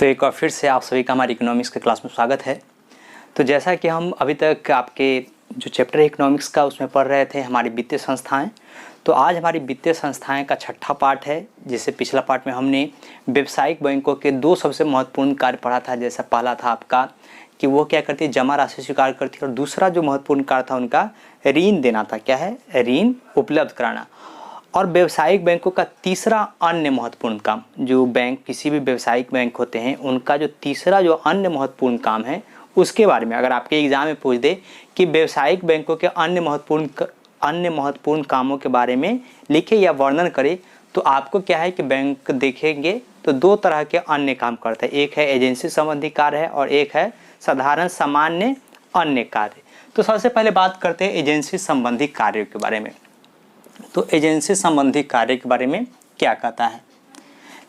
तो एक बार फिर से आप सभी का हमारी इकोनॉमिक्स के क्लास में स्वागत है। तो जैसा कि हम अभी तक आपके जो चैप्टर है इकोनॉमिक्स का उसमें पढ़ रहे थे हमारी वित्तीय संस्थाएं, तो आज हमारी वित्तीय संस्थाएं का छठा पार्ट है। जैसे पिछला पार्ट में हमने व्यावसायिक बैंकों के दो सबसे महत्वपूर्ण कार्य पढ़ा था। जैसा पहला था आपका कि वो क्या करती है, जमा राशि स्वीकार करती है, और दूसरा जो महत्वपूर्ण कार्य था उनका ऋण देना था। क्या है? ऋण उपलब्ध कराना। और व्यावसायिक बैंकों का तीसरा अन्य महत्वपूर्ण काम, जो बैंक किसी भी व्यावसायिक बैंक होते हैं उनका जो तीसरा जो अन्य महत्वपूर्ण काम है उसके बारे में अगर आपके एग्जाम में पूछ दे कि व्यावसायिक बैंकों के अन्य महत्वपूर्ण कामों के बारे में लिखे या वर्णन करे, तो आपको क्या है कि बैंक देखेंगे तो दो तरह के अन्य काम करते हैं। एक है एजेंसी संबंधी कार्य है और एक है साधारण सामान्य अन्य कार्य। तो सबसे पहले बात करते हैं एजेंसी संबंधी कार्यों के बारे में। तो एजेंसी संबंधी कार्य के बारे में क्या कहता है,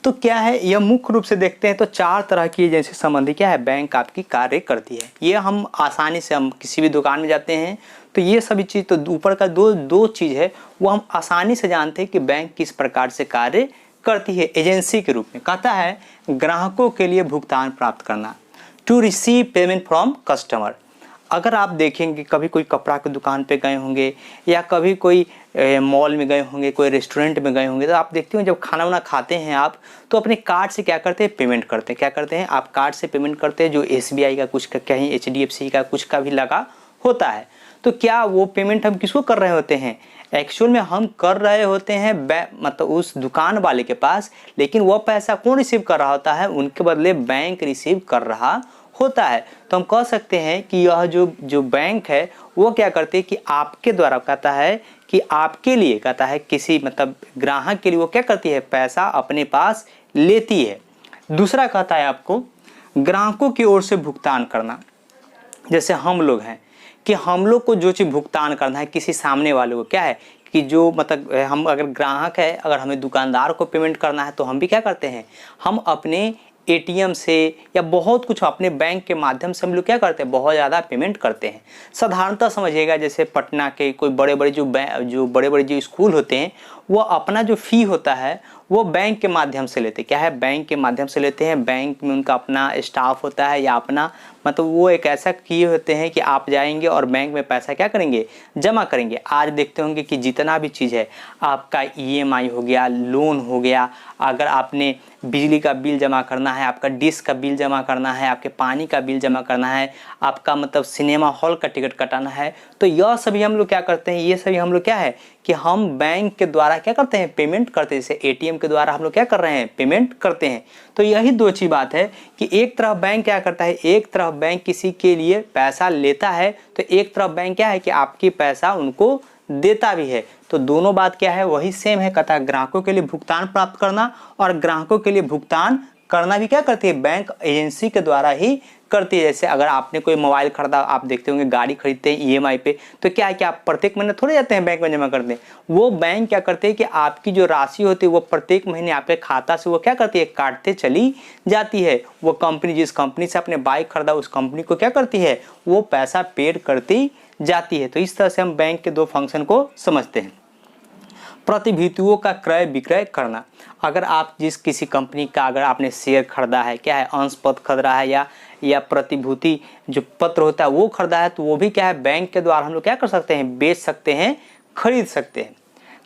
तो क्या है, यह मुख्य रूप से देखते हैं तो चार तरह की एजेंसी संबंधी क्या है बैंक आपकी कार्य करती है। ये हम आसानी से हम किसी भी दुकान में जाते हैं तो ये सभी चीज़, तो ऊपर का दो चीज़ है वो हम आसानी से जानते हैं कि बैंक किस प्रकार से कार्य करती है। एजेंसी के रूप में कहता है ग्राहकों के लिए भुगतान प्राप्त करना, to receive payment from customer. अगर आप देखेंगे कभी कोई कपड़ा की दुकान पे गए होंगे या कभी कोई मॉल में गए होंगे, कोई रेस्टोरेंट में गए होंगे, तो आप देखते हो जब खाना वाना खाते हैं आप तो अपने कार्ड से क्या करते हैं, पेमेंट करते हैं। क्या करते हैं आप? कार्ड से पेमेंट करते हैं। जो SBI का कुछ का, कहीं HDFC का कुछ का भी लगा होता है। तो क्या वो पेमेंट हम किसको कर रहे होते हैं? एक्चुअल में हम कर रहे होते हैं मतलब उस दुकान वाले के पास, लेकिन वो पैसा कौन रिसीव कर रहा होता है? उनके बदले बैंक रिसीव कर रहा होता है। तो हम कह सकते हैं कि यह जो बैंक है वो क्या करती है कि आपके द्वारा, कहता है कि आपके लिए, कहता है किसी मतलब ग्राहक के लिए वो क्या करती है, पैसा अपने पास लेती है। दूसरा कहता है आपको ग्राहकों की ओर से भुगतान करना। जैसे हम लोग हैं कि हम लोग को जो चीज़ भुगतान करना है किसी सामने वाले को, क्या है कि जो मतलब हम अगर ग्राहक है, अगर हमें दुकानदार को पेमेंट करना है तो हम भी क्या करते हैं, हम अपने ATM से या बहुत कुछ अपने बैंक के माध्यम से हम लोग क्या करते हैं, बहुत ज़्यादा पेमेंट करते हैं। साधारणतः समझिएगा जैसे पटना के कोई बड़े बड़े जो स्कूल होते हैं वो अपना जो फ़ी होता है वो बैंक के माध्यम से लेते हैं। क्या है? बैंक के माध्यम से लेते हैं। बैंक में उनका अपना स्टाफ होता है या अपना मतलब वो एक ऐसा किए होते हैं कि आप जाएंगे और बैंक में पैसा क्या करेंगे, जमा करेंगे। आज देखते होंगे कि जितना भी चीज़ है, आपका EMI हो गया, लोन हो गया, अगर आपने बिजली का बिल जमा करना है, आपका डिश का बिल जमा करना है, आपके पानी का बिल जमा करना है, आपका मतलब सिनेमा हॉल का टिकट कटाना है, तो यह सभी हम लोग क्या करते हैं, ये सभी हम लोग क्या है कि हम बैंक के द्वारा क्या करते हैं, पेमेंट करते हैं। जैसे ATM के द्वारा हम लोग क्या कर रहे हैं, पेमेंट करते हैं। तो यही दो चीज़ बात है कि एक तरफ बैंक क्या करता है, एक तरफ बैंक किसी के लिए पैसा लेता है, तो एक तरफ बैंक क्या है कि आपकी पैसा उनको देता भी है। तो दोनों बात क्या है, वही सेम है। कहता है ग्राहकों के लिए भुगतान प्राप्त करना और ग्राहकों के लिए भुगतान करना भी क्या करती है, बैंक एजेंसी के द्वारा ही करती है। जैसे अगर आपने कोई मोबाइल खरीदा, आप देखते होंगे गाड़ी खरीदते हैं EMI पे, तो क्या है कि आप प्रत्येक महीने थोड़े जाते हैं बैंक में जमा करते हैं। वो बैंक क्या करते हैं कि आपकी जो राशि होती है वो प्रत्येक महीने आपके खाता से वो क्या करती है, काटते चली जाती है। वो कंपनी, जिस कंपनी से आपने बाइक खरीदा उस कंपनी को क्या करती है, वो पैसा पेड करती जाती है। तो इस तरह से हम बैंक के दो फंक्शन को समझते हैं। प्रतिभूतियों का क्रय विक्रय करना। अगर आप किसी कंपनी का अगर आपने शेयर खरीदा है, क्या है, अंश पत्र खरीदा है या प्रतिभूति जो पत्र होता है वो खरीदा है, तो वो भी क्या है, बैंक के द्वारा हम लोग क्या कर सकते हैं, बेच सकते हैं, खरीद सकते हैं।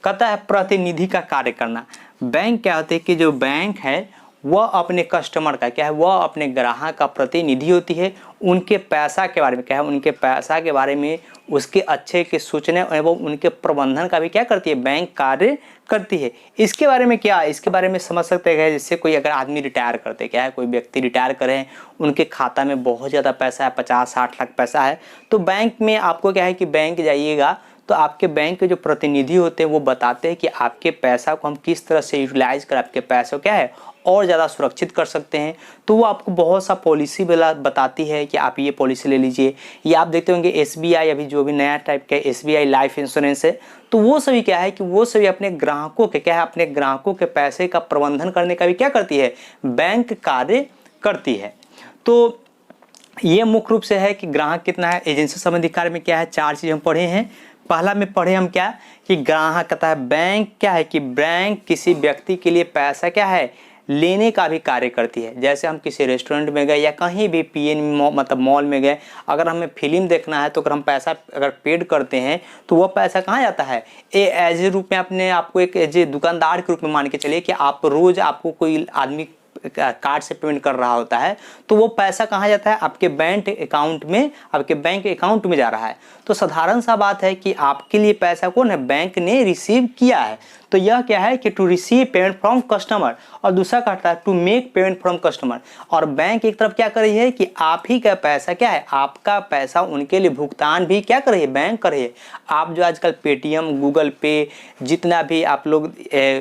कहता है प्रतिनिधि का कार्य करना। बैंक क्या होते हैं कि जो बैंक है वह अपने कस्टमर का, क्या है, वह अपने ग्राहक का प्रतिनिधि होती है। उनके पैसा के बारे में, क्या है, उनके पैसा के बारे में, उसके अच्छे के सोचने एवं उनके प्रबंधन का भी क्या करती है, बैंक कार्य करती है। इसके बारे में क्या, इसके बारे में समझ सकते हैं। जैसे कोई अगर आदमी रिटायर करते हैं, क्या है, कोई व्यक्ति रिटायर करे, उनके खाता में बहुत ज़्यादा पैसा है, 50-60 लाख पैसा है, तो बैंक में आपको क्या है कि बैंक जाइएगा तो आपके बैंक के जो प्रतिनिधि होते हैं वो बताते हैं कि आपके पैसा को हम किस तरह से यूटिलाइज कर आपके पैसों क्या है और ज़्यादा सुरक्षित कर सकते हैं। तो वो आपको बहुत सा पॉलिसी बताती है कि आप ये पॉलिसी ले लीजिए। या आप देखते होंगे SBI, अभी जो भी नया टाइप का SBI लाइफ इंश्योरेंस है, तो वो सभी क्या है कि वो सभी अपने ग्राहकों के, क्या है, अपने ग्राहकों के पैसे का प्रबंधन करने का भी क्या करती है, बैंक कार्य करती है। तो ये मुख्य रूप से है कि ग्राहक कितना है। एजेंसी संबंधी कार्य में क्या है, चार चीज़ हम पढ़े हैं। पहला में पढ़े हम क्या कि ग्राहक कहता है बैंक क्या है कि बैंक किसी व्यक्ति के लिए पैसा क्या है लेने का भी कार्य करती है। जैसे हम किसी रेस्टोरेंट में गए या कहीं भी मतलब मॉल में गए, अगर हमें फिल्म देखना है तो अगर हम पैसा अगर पेड करते हैं तो वह पैसा कहाँ जाता है, एज ए रूप में अपने आपको एक एज ए दुकानदार के रूप में मान के चलिए कि आप रोज़ आपको कोई आदमी कार्ड से पेमेंट कर रहा होता है, तो वो पैसा कहाँ जाता है, आपके बैंक अकाउंट में जा रहा है। तो साधारण सा बात है कि आपके लिए पैसा कौन है, बैंक ने रिसीव किया है। तो यह क्या है कि to receive payment from customer, और दूसरा कहता है to make payment from customer. और बैंक एक तरफ क्या कर रही है कि आप ही का पैसा क्या है, आपका पैसा उनके लिए भुगतान भी क्या कर रही है, बैंक कर रही है। आप जो आजकल पेटीएम, गूगल पे, जितना भी आप लोग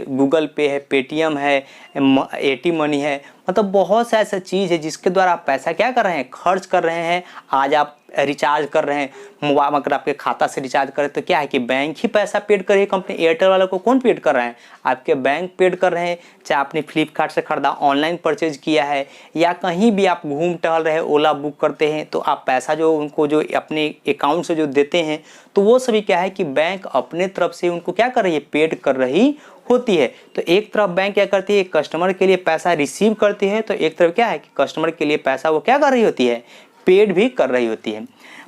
गूगल पे है, पेटीएम है, एटी मनी है, मतलब बहुत सा ऐसा चीज़ है जिसके द्वारा आप पैसा क्या कर रहे हैं, खर्च कर रहे हैं। आज आप रिचार्ज कर रहे हैं मोबाइल, अगर आपके खाता से रिचार्ज करें तो क्या है कि बैंक ही पैसा पेड कर रही है। कंपनी एयरटेल वालों को कौन पेड कर रहे हैं, आपके बैंक पेड कर रहे हैं। चाहे आपने फ्लिपकार्ट से खरीदा, ऑनलाइन परचेज किया है, या कहीं भी आप घूम टहल रहे हैं, ओला बुक करते हैं, तो आप पैसा जो उनको जो अपने अकाउंट से जो देते हैं, तो वो सभी क्या है कि बैंक अपने तरफ से उनको क्या कर रही है, पेड कर रही होती है। तो एक तरफ बैंक क्या करती है, कस्टमर के लिए पैसा रिसीव करती है, तो एक तरफ क्या है कि कस्टमर के लिए पैसा वो क्या कर रही होती है, पेड भी कर रही होती है।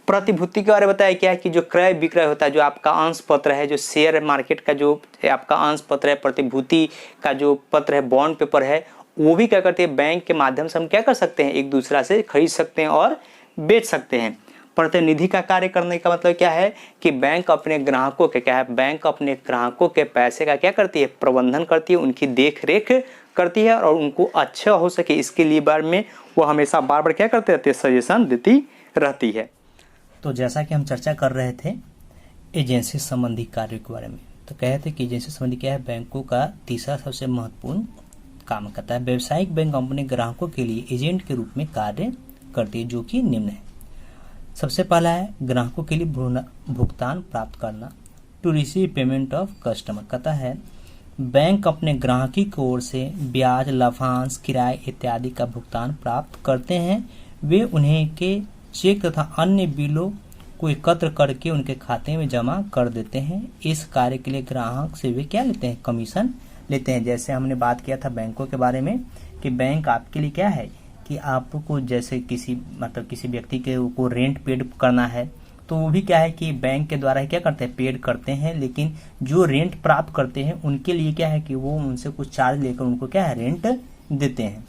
प्रतिभूति के बारे में बताया क्या है कि जो क्रय विक्रय होता है, जो आपका अंश पत्र है, जो शेयर मार्केट का जो आपका अंश पत्र है, प्रतिभूति का जो पत्र है, बॉन्ड पेपर है, वो भी क्या करते हैं, बैंक के माध्यम से हम क्या कर सकते हैं, एक दूसरा से खरीद सकते हैं और बेच सकते हैं। प्रतिनिधि का कार्य करने का मतलब क्या है कि बैंक अपने ग्राहकों के क्या है, बैंक अपने ग्राहकों के पैसे का क्या करती है, प्रबंधन करती है, उनकी देख रेख करती है, और उनको अच्छा हो सके इसके लिए बार में वो हमेशा बार बार क्या करते रहते हैं, सजेशन देती रहती है। तो जैसा कि हम चर्चा कर रहे थे एजेंसी संबंधी कार्य के बारे में, तो कहे थे कि एजेंसी संबंधी क्या है, बैंकों का तीसरा सबसे महत्वपूर्ण काम करता है। व्यावसायिक बैंक अपने ग्राहकों के लिए एजेंट के रूप में कार्य करती है, जो कि निम्न है। सबसे पहला है ग्राहकों के लिए भुगतान प्राप्त करना, to receive payment of customer. कहता है बैंक अपने ग्राहकी की ओर से ब्याज, लाभांश, किराए इत्यादि का भुगतान प्राप्त करते हैं। वे उन्हें के चेक तथा अन्य बिलों को एकत्र करके उनके खाते में जमा कर देते हैं। इस कार्य के लिए ग्राहक से वे क्या लेते हैं, कमीशन लेते हैं। जैसे हमने बात किया था बैंकों के बारे में कि बैंक आपके लिए क्या है कि आपको जैसे किसी व्यक्ति के को रेंट पेड करना है, तो वो भी क्या है कि बैंक के द्वारा क्या करते हैं, पेड करते हैं। लेकिन जो रेंट प्राप्त करते हैं उनके लिए क्या है कि वो उनसे कुछ चार्ज लेकर उनको क्या है, रेंट देते हैं।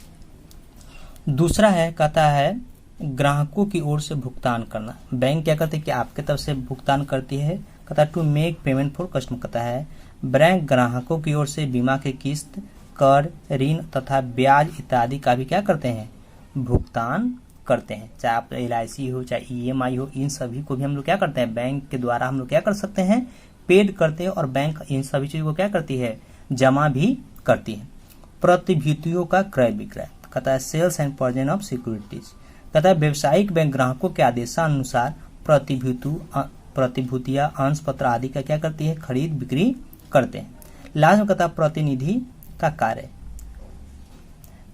दूसरा है, कहता है ग्राहकों की ओर से भुगतान करना। बैंक क्या करते हैं कि आपके तरफ से भुगतान करती है। कहता है to make payment for customer. कहता है बैंक ग्राहकों की ओर से बीमा के किस्त, कर, ऋण तथा ब्याज इत्यादि का भी क्या करते हैं, भुगतान करते हैं। चाहे आप LIC हो, चाहे EMI हो, इन सभी को भी हम लोग क्या करते हैं, बैंक के द्वारा हम लोग क्या कर सकते हैं, पेड करते हैं, और बैंक इन सभी चीजों को क्या करती है, जमा भी करती है। प्रतिभूतियों का क्रय विक्रय। कहता है sales and purchase of securities. कहता है व्यवसायिक बैंक ग्राहकों के आदेशानुसार प्रतिभूतियां, अंश पत्र आदि का क्या करती है, खरीद बिक्री करते हैं। लास्ट में कहता है प्रतिनिधि का कार्य।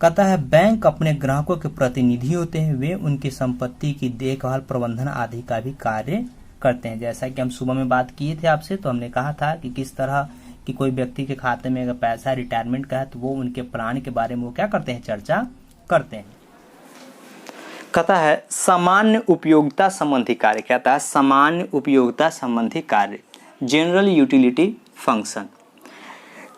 कहता है बैंक अपने ग्राहकों के प्रतिनिधि होते हैं, वे उनकी संपत्ति की देखभाल, प्रबंधन आदि का भी कार्य करते हैं। जैसा कि हम सुबह में बात किए थे आपसे, तो हमने कहा था कि किस तरह कि कोई व्यक्ति के खाते में अगर पैसा रिटायरमेंट का है तो वो उनके प्लान के बारे में वो क्या करते हैं, चर्चा करते हैं। कहता है सामान्य उपयोगिता संबंधी कार्य। कहता है सामान्य उपयोगिता संबंधी कार्य, जनरल यूटिलिटी फंक्शन।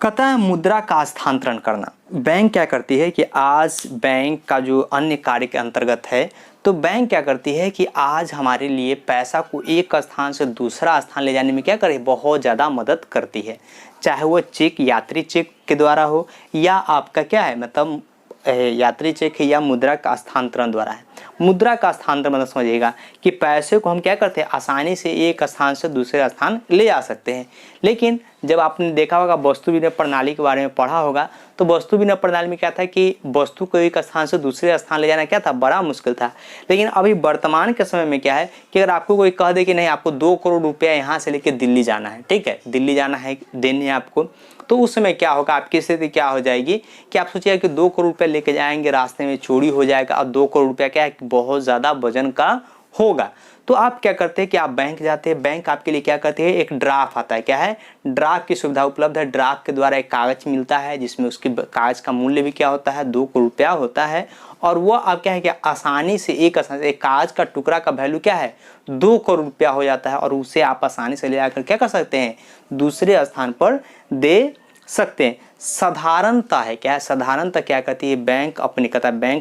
कहता है मुद्रा का स्थानांतरण करना। बैंक क्या करती है कि आज बैंक का जो अन्य कार्य के अंतर्गत है, तो बैंक क्या करती है कि आज हमारे लिए पैसा को एक स्थान से दूसरा स्थान ले जाने में क्या करे, बहुत ज़्यादा मदद करती है। चाहे वो चेक, यात्री चेक के द्वारा हो, या आपका क्या है मतलब यात्री चेक है, या मुद्रा का स्थानांतरण द्वारा है। मुद्रा का स्थानांतरण मतलब समझिएगा कि पैसे को हम क्या करते हैं, आसानी से एक स्थान से दूसरे स्थान ले जा सकते हैं। लेकिन जब आपने देखा होगा वस्तु विनिमय प्रणाली के बारे में पढ़ा होगा, तो वस्तु विनिमय प्रणाली में क्या था कि वस्तु को एक स्थान से दूसरे स्थान ले जाना क्या था, बड़ा मुश्किल था। लेकिन अभी वर्तमान के समय में क्या है कि अगर आपको कोई कह दे कि नहीं आपको 2 करोड़ रुपया यहाँ से लेकर दिल्ली जाना है, ठीक है, दिल्ली जाना है, देने हैं आपको, तो उस समय क्या होगा, आपकी स्थिति क्या हो जाएगी कि आप सोचिए कि 2 करोड़ रुपया लेके जाएंगे, रास्ते में चोरी हो जाएगा, और 2 करोड़ रुपया क्या है कि बहुत ज़्यादा वजन का होगा। तो आप क्या करते हैं कि आप बैंक जाते हैं, बैंक आपके लिए क्या करते हैं, एक ड्राफ्ट आता है, क्या है, ड्राफ्ट की सुविधा उपलब्ध है। ड्राफ्ट के द्वारा एक कागज मिलता है जिसमें उसकी कागज का मूल्य भी क्या होता है, 2 करोड़ रुपया होता है। और वो आप क्या है कि आसानी से एक कागज का टुकड़ा का वैल्यू क्या है, 2 करोड़ रुपया हो जाता है। और उसे आप आसानी से ले जाकर क्या कर सकते हैं, दूसरे स्थान पर दे सकते हैं। साधारणता है, क्या है, साधारणता क्या करती है, बैंक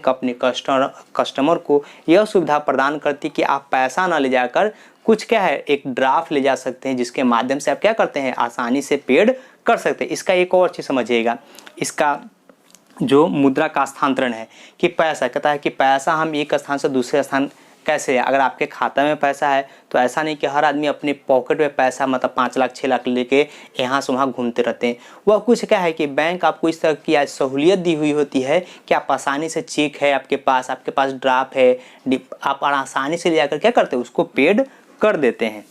अपने कस्टमर को यह सुविधा प्रदान करती है कि आप पैसा ना ले जाकर कुछ क्या है, एक ड्राफ्ट ले जा सकते हैं जिसके माध्यम से आप क्या करते हैं, आसानी से पेड कर सकते हैं। इसका एक और चीज समझिएगा, इसका जो मुद्रा का स्थानांतरण है कि पैसा कहता है कि पैसा हम एक स्थान से दूसरे स्थान कैसे है। अगर आपके खाता में पैसा है तो ऐसा नहीं कि हर आदमी अपने पॉकेट में पैसा मतलब 5 लाख 6 लाख लेके यहाँ से वहाँ घूमते रहते हैं। वह कुछ क्या है कि बैंक आपको इस तरह की आज सहूलियत दी हुई होती है कि आप आसानी से चेक है आपके पास ड्राफ्ट है, आप आसानी से ले जाकर क्या करते हैं, उसको पेड कर देते हैं।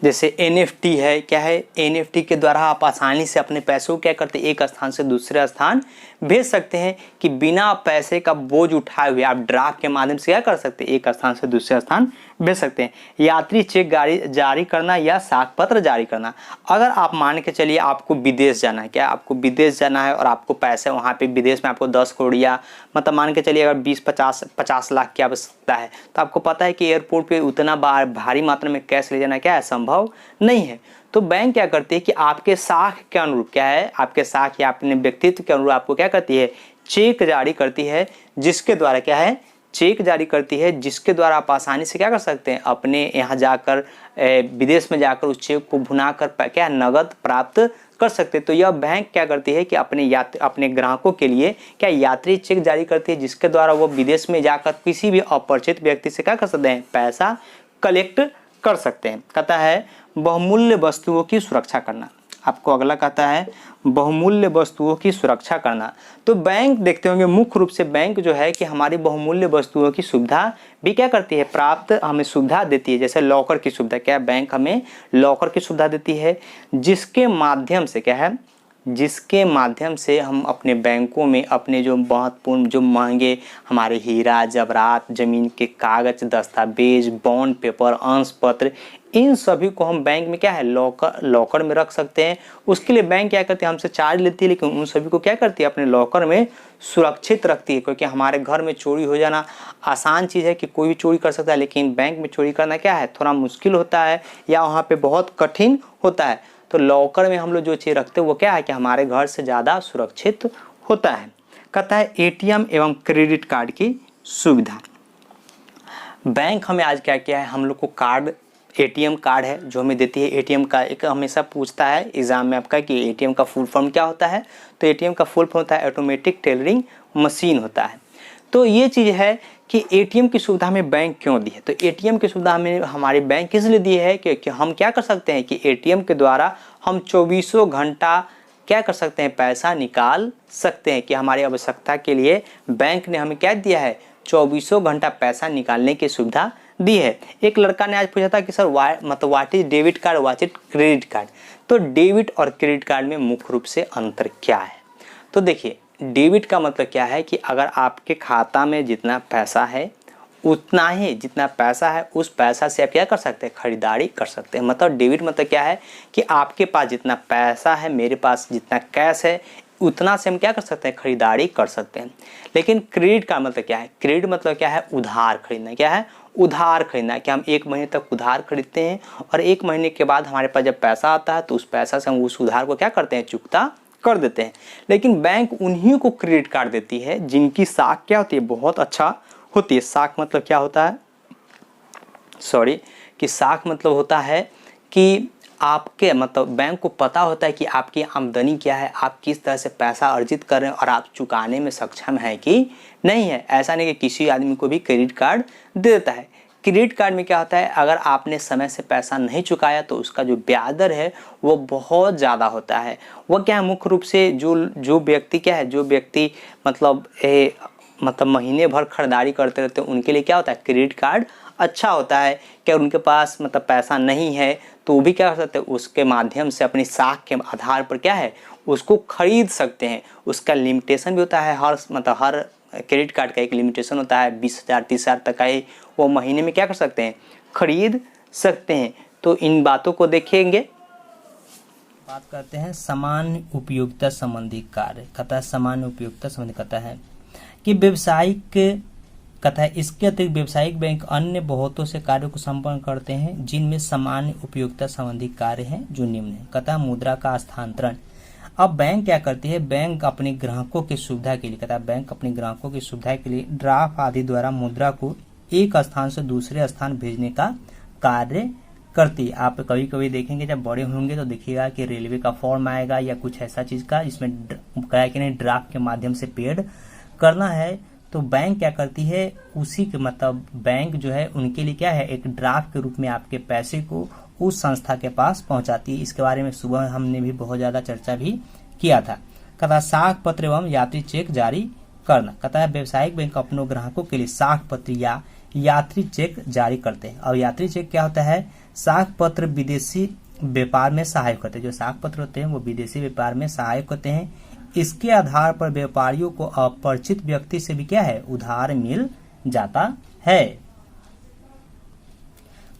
जैसे NFT है, क्या है, NFT के द्वारा आप आसानी से अपने पैसों को क्या करते हैं, एक स्थान से दूसरे स्थान भेज सकते हैं कि बिना पैसे का बोझ उठाए हुए आप ड्राफ्ट के माध्यम से क्या कर सकते हैं, एक स्थान से दूसरे स्थान भेज सकते हैं। यात्री चेक जारी करना या साख पत्र जारी करना, अगर आप मान के चलिए आपको विदेश जाना है, क्या आपको विदेश जाना है और आपको पैसे वहाँ पे विदेश में आपको 10 करोड़ या मतलब मान के चलिए अगर 20-50 लाख की आवश्यकता है, तो आपको पता है कि एयरपोर्ट पे उतना भारी मात्रा में कैश ले जाना क्या है, संभव नहीं है। तो बैंक क्या करती है कि आपके साख के अनुरूप, क्या है, आपके साख या अपने व्यक्तित्व के अनुरूप आपको क्या करती है, चेक जारी करती है, जिसके द्वारा क्या है, चेक जारी करती है जिसके द्वारा आप आसानी से क्या कर सकते हैं, अपने यहाँ जाकर विदेश में जाकर उस चेक को भुना कर क्या नगद प्राप्त कर सकते हैं। तो यह बैंक क्या करती है कि अपने ग्राहकों के लिए क्या यात्री चेक जारी करती है, जिसके द्वारा वो विदेश में जाकर किसी भी अपरिचित व्यक्ति से क्या कर सकते हैं, पैसा कलेक्ट कर सकते हैं। कहता है बहुमूल्य वस्तुओं की सुरक्षा करना, आपको अगला कहता है बहुमूल्य वस्तुओं की सुरक्षा करना। तो बैंक देखते होंगे मुख्य रूप से बैंक जो है कि हमारी बहुमूल्य वस्तुओं की सुविधा भी क्या करती है, प्राप्त हमें सुविधा देती है। जैसे लॉकर की सुविधा, क्या बैंक हमें लॉकर की सुविधा देती है, जिसके माध्यम से क्या है, जिसके माध्यम से हम अपने बैंकों में अपने जो महत्वपूर्ण जो महंगे हमारे हीरा जवाहरात, जमीन के कागज, दस्तावेज, बॉन्ड पेपर, अंश पत्र, इन सभी को हम बैंक में क्या है लॉकर में रख सकते हैं। उसके लिए बैंक क्या करती है, हमसे चार्ज लेती है, लेकिन उन सभी को क्या करती है, अपने लॉकर में सुरक्षित रखती है। क्योंकि हमारे घर में चोरी हो जाना आसान चीज़ है कि कोई भी चोरी कर सकता है, लेकिन बैंक में चोरी करना क्या है, थोड़ा मुश्किल होता है या वहाँ पे बहुत कठिन होता है। तो लॉकर में हम लोग जो चीज़ रखते हैं वो क्या है कि हमारे घर से ज़्यादा सुरक्षित होता है। कहता है ATM एवं क्रेडिट कार्ड की सुविधा। बैंक हमें आज क्या किया है, हम लोग को कार्ड ATM कार्ड है जो हमें देती है। ATM का एक हमेशा पूछता है एग्जाम में आपका कि ATM का फुल फॉर्म क्या होता है, तो ATM का फुल फॉर्म होता है ऑटोमेटिक टेलरिंग मशीन होता है। तो ये चीज़ है कि ATM की सुविधा हमें बैंक क्यों दी है, तो ATM की सुविधा हमें हमारी बैंक इसलिए दी है कि हम क्या कर सकते हैं कि ATM के द्वारा हम 24 घंटा क्या कर सकते हैं, पैसा निकाल सकते हैं। कि हमारी आवश्यकता के लिए बैंक ने हमें क्या दिया है, 24 घंटा पैसा निकालने की सुविधा दी है। एक लड़का ने आज पूछा था कि sir what is debit card, what is credit card. तो डेबिट और क्रेडिट कार्ड में मुख्य रूप से अंतर क्या है, तो देखिए डेबिट का मतलब क्या है कि अगर आपके खाता में जितना पैसा है उतना ही जितना पैसा है उस पैसा से आप क्या कर सकते हैं, खरीदारी कर सकते हैं। मतलब डेबिट मतलब क्या है कि आपके पास जितना पैसा है, मेरे पास जितना कैश है, उतना से हम क्या कर सकते हैं, खरीदारी कर सकते हैं। लेकिन क्रेडिट का मतलब क्या है, क्रेडिट मतलब क्या है, उधार खरीदना। क्या है, उधार खरीदना। कि हम 1 महीने तक उधार खरीदते हैं और 1 महीने के बाद हमारे पास जब पैसा आता है तो उस पैसा से हम उस उधार को क्या करते हैं, चुकता कर देते हैं। लेकिन बैंक उन्हीं को क्रेडिट कार्ड देती है जिनकी साख क्या होती है, बहुत अच्छा होती है। साख मतलब क्या होता है, कि साख मतलब होता है कि आपके मतलब बैंक को पता होता है कि आपकी आमदनी क्या है, आप किस तरह से पैसा अर्जित कर रहे हैं और आप चुकाने में सक्षम है कि नहीं है। ऐसा नहीं कि किसी आदमी को भी क्रेडिट कार्ड दे देता है। क्रेडिट कार्ड में क्या होता है, अगर आपने समय से पैसा नहीं चुकाया तो उसका जो ब्याज दर है वो बहुत ज़्यादा होता है। वो क्या है, मुख्य रूप से जो व्यक्ति क्या है, जो व्यक्ति मतलब महीने भर खरीदारी करते रहते हैं उनके लिए क्या होता है, क्रेडिट कार्ड अच्छा होता है। क्या उनके पास मतलब पैसा नहीं है तो वो भी क्या कर सकते हैं, उसके माध्यम से अपनी साख के आधार पर क्या है उसको खरीद सकते हैं। उसका लिमिटेशन भी होता है, हर क्रेडिट कार्ड का एक लिमिटेशन होता है 20,000 30,000 तक का ही, वो महीने में क्या कर सकते हैं, खरीद सकते हैं। तो इन बातों को देखेंगे। बात करते हैं सामान्य उपयोगिता संबंधी कार्य। कहता है सामान्य उपयोगिता संबंधी, कहता है कि व्यावसायिक, कहता है इसके अतिरिक्त व्यावसायिक बैंक अन्य बहुतों से कार्यों को संपन्न करते हैं जिनमें सामान्य उपयोगिता संबंधी कार्य हैं जो निम्न है। कहता है मुद्रा का हस्तांतरण। अब बैंक क्या करती है, बैंक अपने ग्राहकों की सुविधा के लिए, कहता है बैंक अपने ग्राहकों की सुविधा के लिए ड्राफ्ट आदि द्वारा मुद्रा को एक स्थान से दूसरे स्थान भेजने का कार्य करती है। आप कभी कभी देखेंगे जब बड़े होंगे तो देखिएगा कि रेलवे का फॉर्म आएगा या कुछ ऐसा चीज का, इसमें क्या है कि नहीं ड्राफ्ट के माध्यम से पेड करना है, तो बैंक क्या करती है उसी के मतलब बैंक जो है उनके लिए क्या है एक ड्राफ्ट के रूप में आपके पैसे को उस संस्था के पास पहुंचाती है। इसके बारे में सुबह हमने भी बहुत ज्यादा चर्चा भी किया था। कहता साख पत्र एवं यात्री चेक जारी करना। कहता है व्यावसायिक बैंक अपने ग्राहकों के लिए साख पत्र या यात्री चेक जारी करते हैं। और यात्री चेक क्या होता है, साख पत्र विदेशी व्यापार में सहायक होते हैं। जो साख पत्र होते हैं वो विदेशी व्यापार में सहायक होते हैं। इसके आधार पर व्यापारियों को अपरिचित व्यक्ति से भी क्या है उधार मिल जाता है।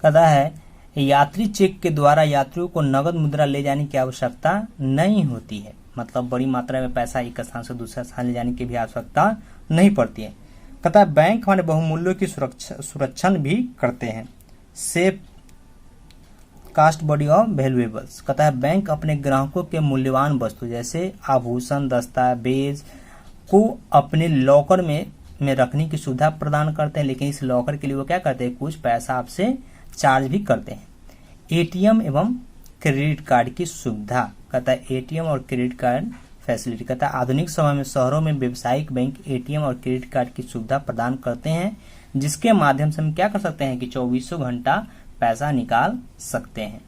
कहता है यात्री चेक के द्वारा यात्रियों को नगद मुद्रा ले जाने की आवश्यकता नहीं होती है, मतलब बड़ी मात्रा में पैसा एक स्थान से दूसरे स्थान ले जाने की भी आवश्यकता नहीं पड़ती है। कहता है बैंक हमारे बहुमूल्यों की सुरक्षण भी करते हैं। Safe custody of valuables. कहता है बैंक अपने ग्राहकों के मूल्यवान वस्तु जैसे आभूषण दस्तावेज को अपने लॉकर में रखने की सुविधा प्रदान करते हैं, लेकिन इस लॉकर के लिए वो क्या करते हैं कुछ पैसा आपसे चार्ज भी करते हैं। एटीएम एवं क्रेडिट कार्ड की सुविधा। कहता है एटीएम और क्रेडिट कार्ड फैसिलिटी। कहता है आधुनिक समय में शहरों में व्यावसायिक बैंक एटीएम और क्रेडिट कार्ड की सुविधा प्रदान करते हैं, जिसके माध्यम से हम क्या कर सकते हैं कि 24 घंटा पैसा निकाल सकते हैं।